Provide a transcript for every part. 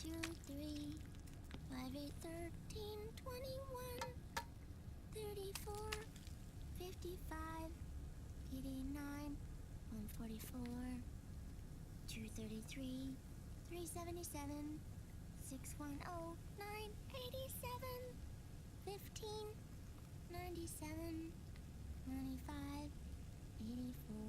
2, 3, 5, 8, 13, 21, 34, 55, 89, 144, 233, 377, 610, 987, 15, 97, 95, 84.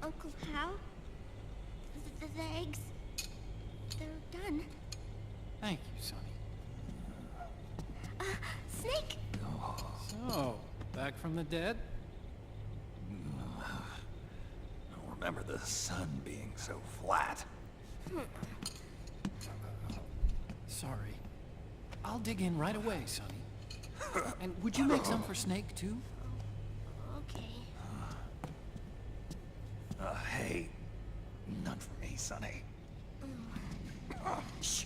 Uncle Hal? The eggs, they're done. Thank you, Sonny. Snake? So, back from the dead? I don't remember the sun being so flat. Sorry. I'll dig in right away, Sonny. And would you make some for Snake, too? Okay. Hey, none for me, Sonny. Shh.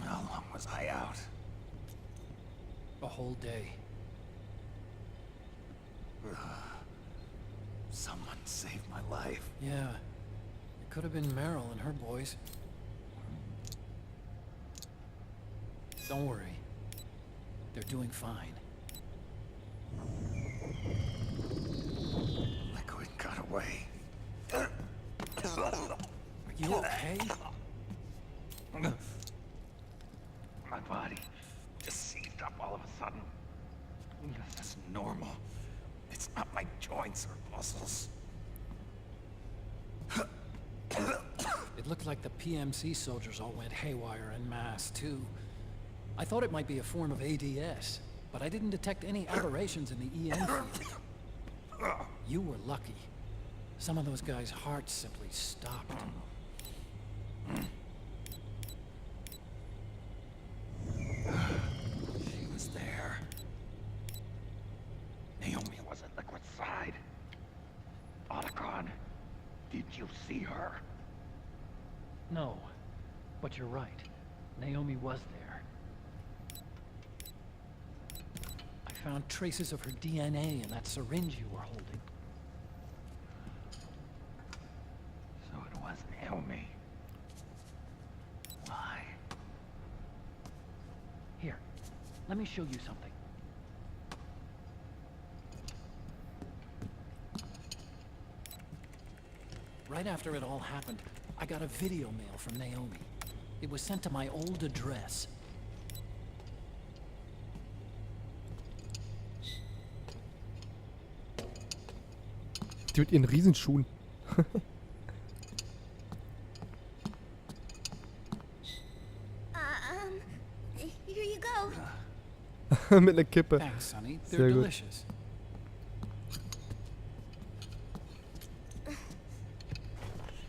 How long was I out? A whole day. Someone saved my life. Yeah. It could have been Meryl and her boys. Don't worry. They're doing fine. Liquid got away. Are you okay? My body just seized up all of a sudden. That's normal. It's not my joints or muscles. It looked like the PMC soldiers all went haywire en masse, too. I thought it might be a form of ADS, but I didn't detect any aberrations in the EM field. You were lucky. Some of those guys' hearts simply stopped. She was there. Naomi was at Liquid's side. Otacon, did you see her? No, but you're right. Naomi was there. I found traces of her DNA in that syringe you were holding. So it was Naomi. Why? Here, let me show you something. Right after it all happened, I got a video mail from Naomi. It was sent to my old address. Die mit ihren Riesenschuhen. Here you go. Mit einer Kippe. Thanks, Sonny. Sehr They're gut. delicious.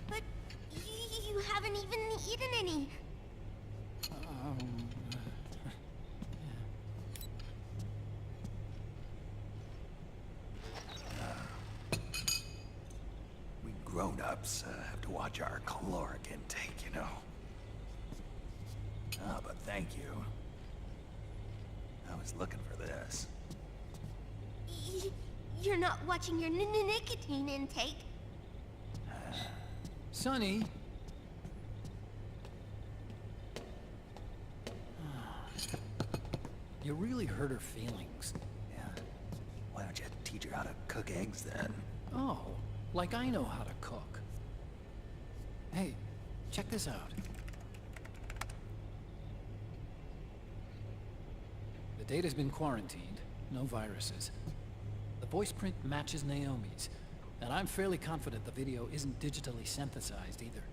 But you haven't even eaten any. We grown-ups have to watch our caloric intake, you know. Ah, but thank you. I was looking for this. You're not watching your nicotine intake. Sonny! You really hurt her feelings. Yeah. Why don't you teach her how to cook eggs then? Oh, like I know how to cook. Hey, check this out. The data's been quarantined, no viruses. The voice print matches Naomi's, and I'm fairly confident the video isn't digitally synthesized either.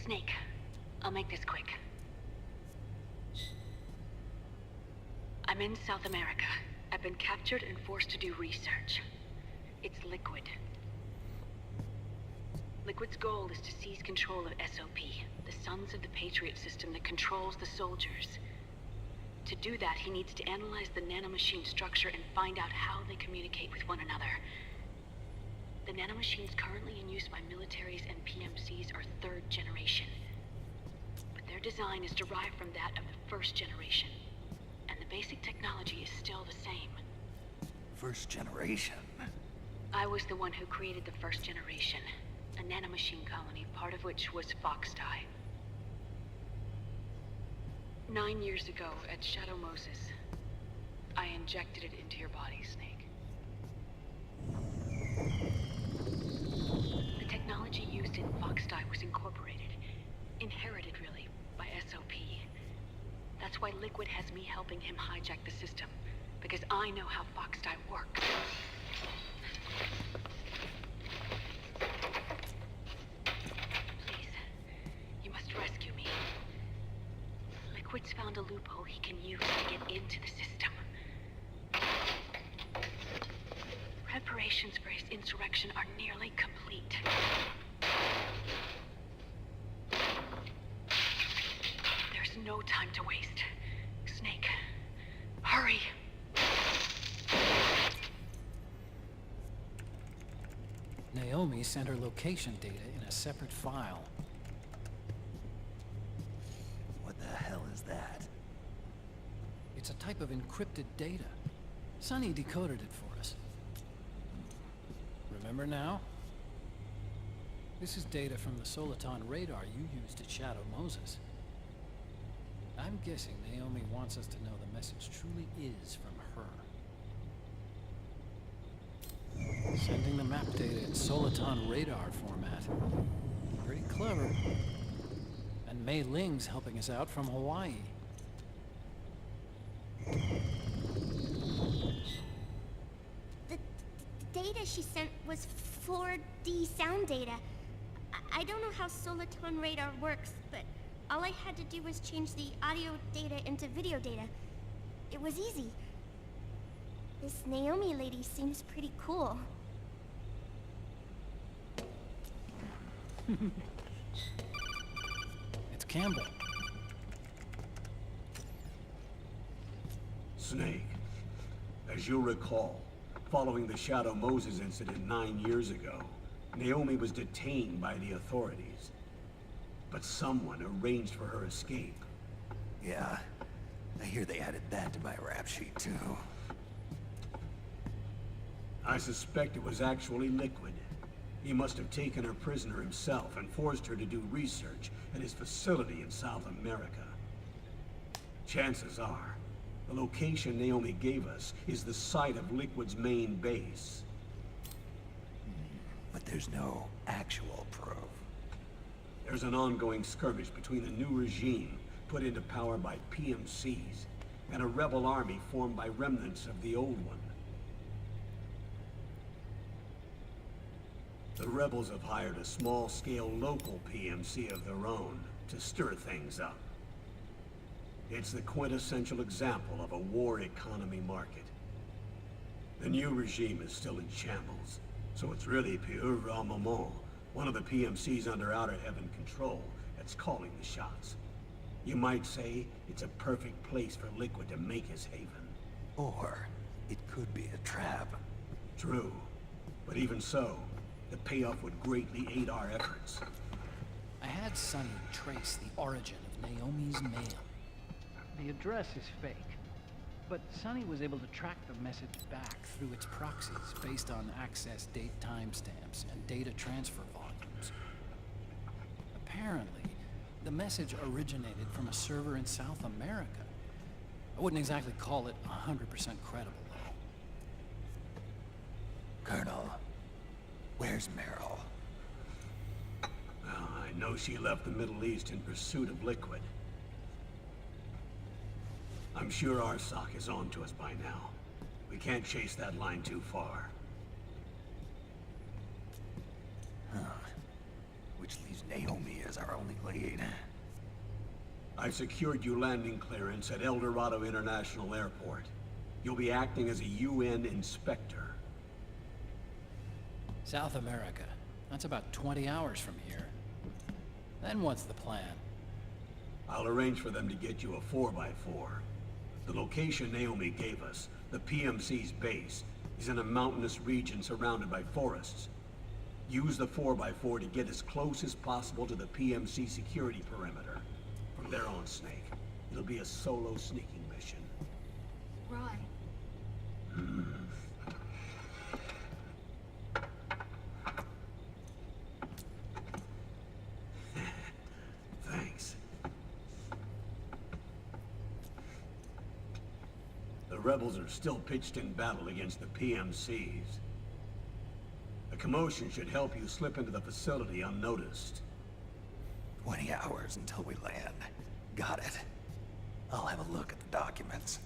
Snake, I'll make this quick. I'm in South America. I've been captured and forced to do research. It's Liquid. Liquid's goal is to seize control of SOP, the Sons of the Patriot system that controls the soldiers. To do that, he needs to analyze the nanomachine structure and find out how they communicate with one another. The nanomachines currently in use by militaries and PMCs are third generation. But their design is derived from that of the first generation. And the basic technology is still the same. First generation. I was the one who created the first generation. A nanomachine colony, part of which was Foxdie. 9 years ago, at Shadow Moses, I injected it into your body, Snake. The technology used in Foxdie was incorporated, inherited really, by SOP. That's why Liquid has me helping him hijack the system, because I know how Foxdie works. Rescue me. Liquid's found a loophole he can use to get into the system. Preparations for his insurrection are nearly complete. There's no time to waste. Snake, hurry! Naomi sent her location data in a separate file. What the hell is that? It's a type of encrypted data. Sonny decoded it for us. Remember now? This is data from the Soliton radar you used at Shadow Moses. I'm guessing Naomi wants us to know the message truly is from her. Sending the map data in Soliton radar format. Pretty clever. And Mei Ling's helping us out from Hawaii. The data she sent was 4D sound data. I don't know how Soliton radar works, but all I had to do was change the audio data into video data. It was easy. This Naomi lady seems pretty cool. It's Campbell. Snake, as you'll recall, following the Shadow Moses incident 9 years ago, Naomi was detained by the authorities. But someone arranged for her escape. Yeah, I hear they added that to my rap sheet too. I suspect it was actually Liquid. He must have taken her prisoner himself and forced her to do research at his facility in South America. Chances are, the location Naomi gave us is the site of Liquid's main base. But there's no actual proof. There's an ongoing skirmish between the new regime put into power by PMCs and a rebel army formed by remnants of the old one. The rebels have hired a small-scale local PMC of their own to stir things up. It's the quintessential example of a war economy market. The new regime is still in shambles, so it's really Pure Moment, one of the PMCs under Outer Heaven control, that's calling the shots. You might say it's a perfect place for Liquid to make his haven. Or it could be a trap. True, but even so, the payoff would greatly aid our efforts. I had Sonny trace the origin of Naomi's mail. The address is fake, but Sonny was able to track the message back through its proxies based on access date timestamps and data transfer volumes. Apparently, the message originated from a server in South America. I wouldn't exactly call it 100% credible, though. Colonel, where's Meryl? Well, I know she left the Middle East in pursuit of Liquid. I'm sure Arsak is on to us by now. We can't chase that line too far. Which leaves Naomi as our only lead. I've secured you landing clearance at El Dorado International Airport. You'll be acting as a UN inspector. South America. That's about 20 hours from here. Then what's the plan? I'll arrange for them to get you a 4x4. The location Naomi gave us, the PMC's base, is in a mountainous region surrounded by forests. Use the 4x4 to get as close as possible to the PMC security perimeter. From there on, Snake, it'll be a solo sneaking mission. Right. Thanks. The rebels are still pitched in battle against the PMCs. A commotion should help you slip into the facility unnoticed. 20 hours until we land. Got it. I'll have a look at the documents.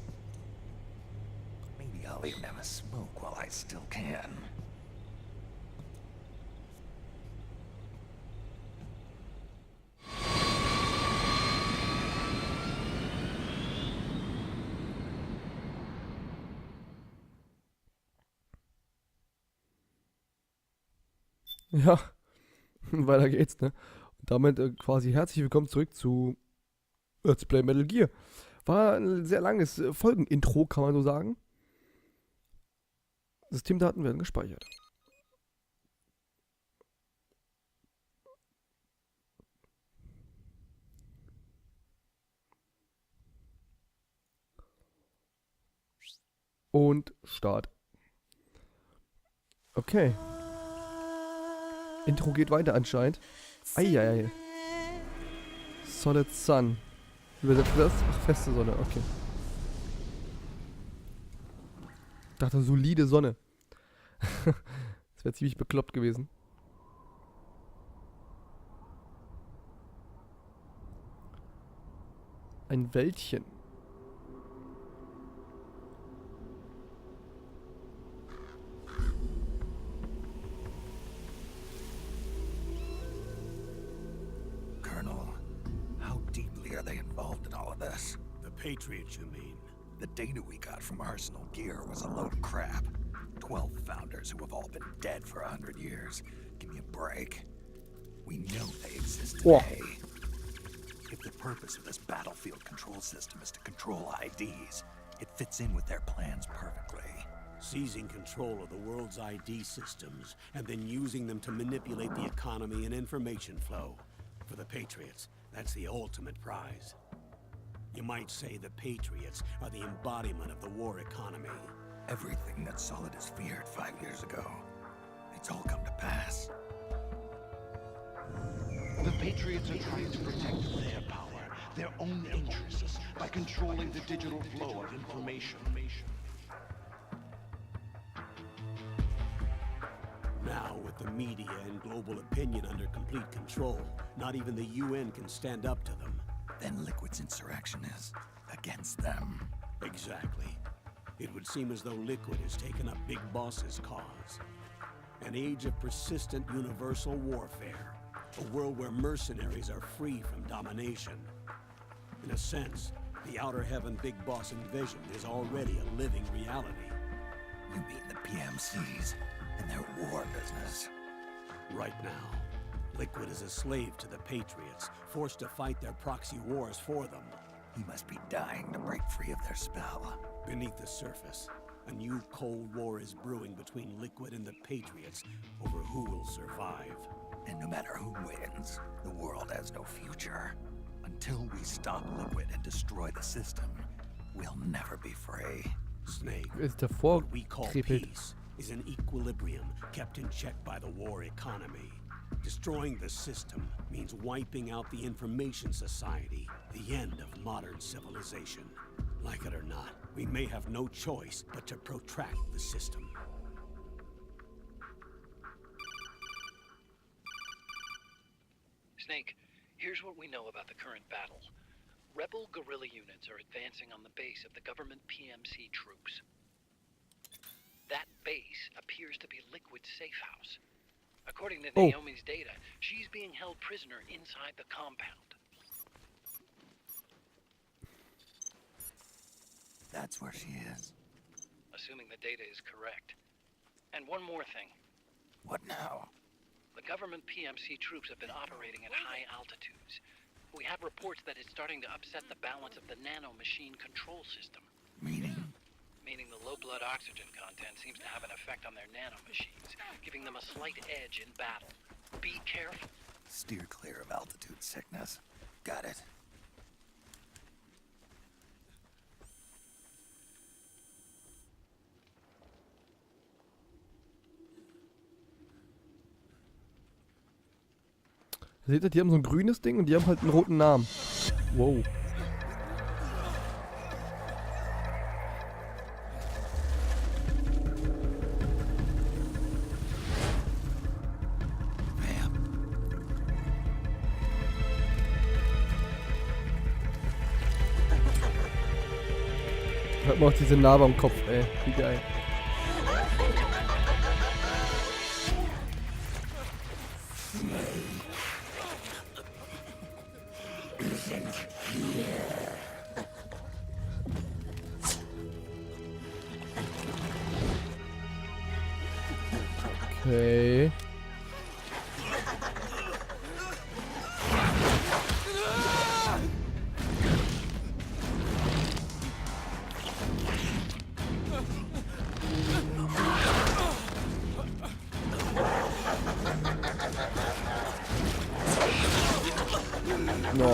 Maybe I'll even have a smoke while I still can. Ja, weiter geht's, ne? Und damit quasi herzlich willkommen zurück zu Let's Play Metal Gear. War ein sehr langes Folgenintro, kann man so sagen. Systemdaten werden gespeichert. Und Start. Okay. Intro geht weiter anscheinend. Eieiei. Solid Sun. Übersetzt das? Ach, feste Sonne, okay. Ich dachte, solide Sonne. Das wäre ziemlich bekloppt gewesen. Ein Wäldchen. Patriots, you mean? The data we got from Arsenal Gear was a load of crap. 12 founders who have all been dead for 100 years. Give me a break. We know they exist today. If the purpose of this battlefield control system is to control IDs, it fits in with their plans perfectly. Seizing control of the world's ID systems, and then using them to manipulate the economy and information flow. For the Patriots, that's the ultimate prize. You might say the Patriots are the embodiment of the war economy. Everything that Solid has feared 5 years ago, it's all come to pass. The Patriots are trying to protect their power, their own interests, by controlling the digital flow of information. Now, with the media and global opinion under complete control, not even the UN can stand up to them. Then Liquid's insurrection is against them. Exactly. It would seem as though Liquid has taken up Big Boss's cause. An age of persistent universal warfare. A world where mercenaries are free from domination. In a sense, the Outer Heaven Big Boss envision is already a living reality. You mean the PMCs and their war business? Right now, Liquid is a slave to the Patriots, forced to fight their proxy wars for them. He must be dying to break free of their spell. Beneath the surface, a new Cold War is brewing between Liquid and the Patriots over who will survive. And no matter who wins, the world has no future. Until we stop Liquid and destroy the system, we'll never be free. Snake, Ist der what we call vorkribbelt. peace is an equilibrium kept in check by the war economy. Destroying the system means wiping out the information society, the end of modern civilization. Like it or not, we may have no choice but to protract the system. Snake, here's what we know about the current battle. Rebel guerrilla units are advancing on the base of the government PMC troops. That base appears to be Liquid's safe house. According to Naomi's data, she's being held prisoner inside the compound. That's where she is. Assuming the data is correct. And one more thing. What now? The government PMC troops have been operating at high altitudes. We have reports that it's starting to upset the balance of the nano-machine control system. Meaning? Meaning the low blood oxygen content seems to have an effect on their nano-machines, giving them a slight edge in battle. Be careful. Steer clear of altitude sickness. Got it. Seht ihr, die haben so ein grünes Ding und die haben halt einen roten Namen. Wow. Hört mal auch diese Narbe am Kopf, ey. Wie geil. Okay. No.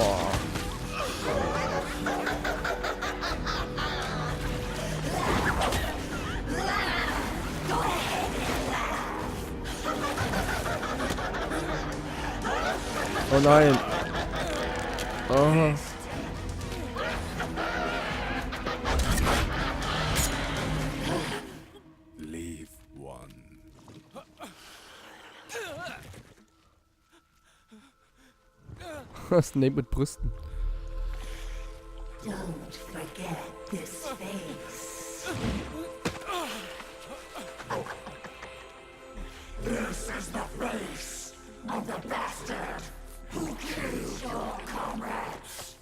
Oh nein. Oh. Leave one. Snape mit Brüsten. Don't forget this face. This is the face of the bastard who killed your comrades.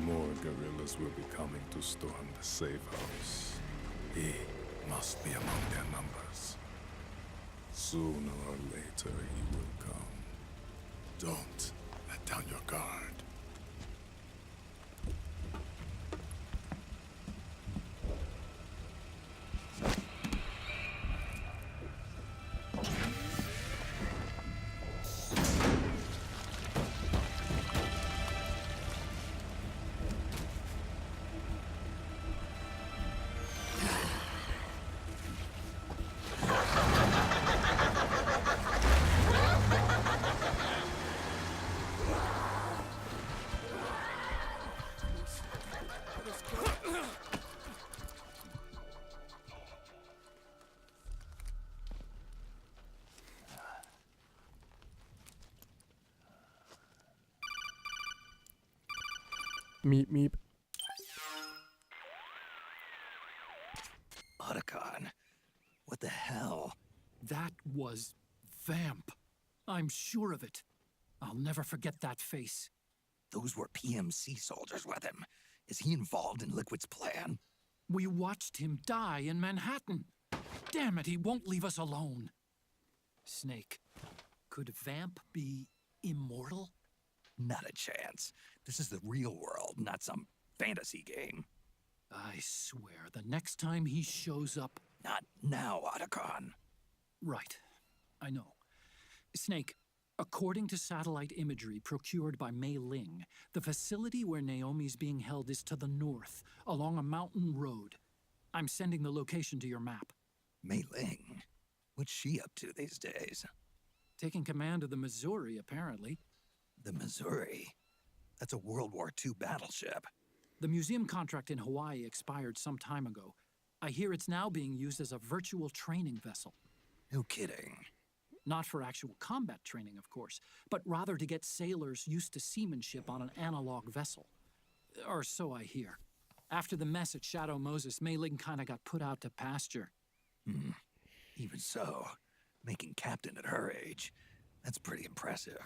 More guerrillas will be coming to storm the safe house. He must be among their numbers. Sooner or later he will come. Don't let down your guard. Meep, meep. Otacon, what the hell? That was Vamp. I'm sure of it. I'll never forget that face. Those were PMC soldiers with him. Is he involved in Liquid's plan? We watched him die in Manhattan. Damn it, he won't leave us alone. Snake, could Vamp be immortal? Not a chance. This is the real world, not some fantasy game. I swear, the next time he shows up... Not now, Otacon. Right. I know. Snake, according to satellite imagery procured by Mei Ling, the facility where Naomi's being held is to the north, along a mountain road. I'm sending the location to your map. Mei Ling? What's she up to these days? Taking command of the Missouri, apparently. The Missouri? That's a World War II battleship. The museum contract in Hawaii expired some time ago. I hear it's now being used as a virtual training vessel. No kidding. Not for actual combat training, of course, but rather to get sailors used to seamanship on an analog vessel. Or so I hear. After the mess at Shadow Moses, Mei Ling kinda got put out to pasture. Even so, making captain at her age, that's pretty impressive.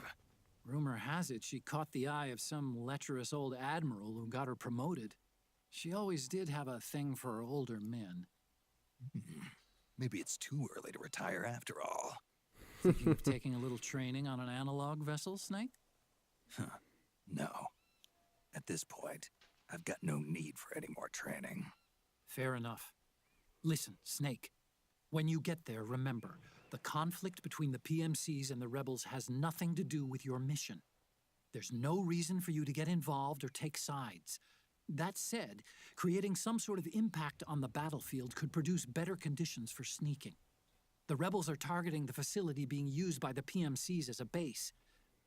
Rumor has it she caught the eye of some lecherous old admiral who got her promoted. She always did have a thing for older men. Maybe it's too early to retire after all. Thinking of taking a little training on an analog vessel, Snake? No. At this point, I've got no need for any more training. Fair enough. Listen, Snake. When you get there, remember, the conflict between the PMCs and the rebels has nothing to do with your mission. There's no reason for you to get involved or take sides. That said, creating some sort of impact on the battlefield could produce better conditions for sneaking. The rebels are targeting the facility being used by the PMCs as a base.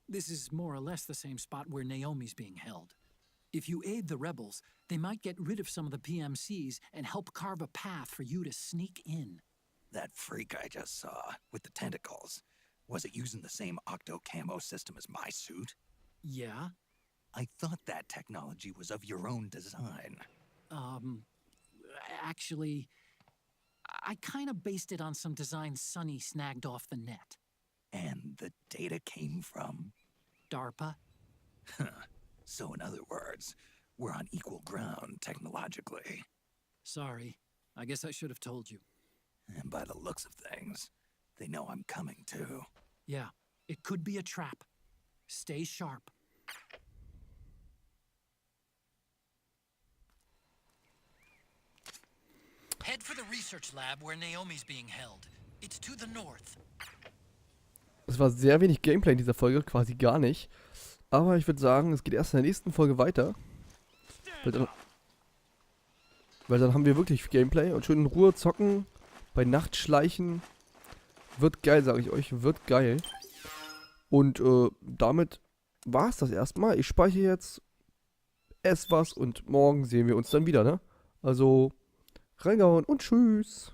This is more or less the same spot where Naomi's being held. If you aid the rebels, they might get rid of some of the PMCs and help carve a path for you to sneak in. That freak I just saw, with the tentacles, was it using the same octo-camo system as my suit? Yeah? I thought that technology was of your own design. Actually, I kinda based it on some designs Sonny snagged off the net. And the data came from? DARPA? So in other words, we're on equal ground technologically. Sorry, I guess I should have told you. And by the looks of things, they know I'm coming too. Yeah, it could be a trap. Stay sharp. Head for the research lab where Naomi's being held. It's to the north. Es war sehr wenig Gameplay in dieser Folge, quasi gar nicht. Aber ich würde sagen, es geht erst in der nächsten Folge weiter. Weil dann haben wir wirklich Gameplay und schön in Ruhe zocken, bei Nacht schleichen. Wird geil, sage ich euch, wird geil. Und damit war es das erstmal. Ich speichere jetzt, ess was und morgen sehen wir uns dann wieder, ne? Also, reingehauen und tschüss.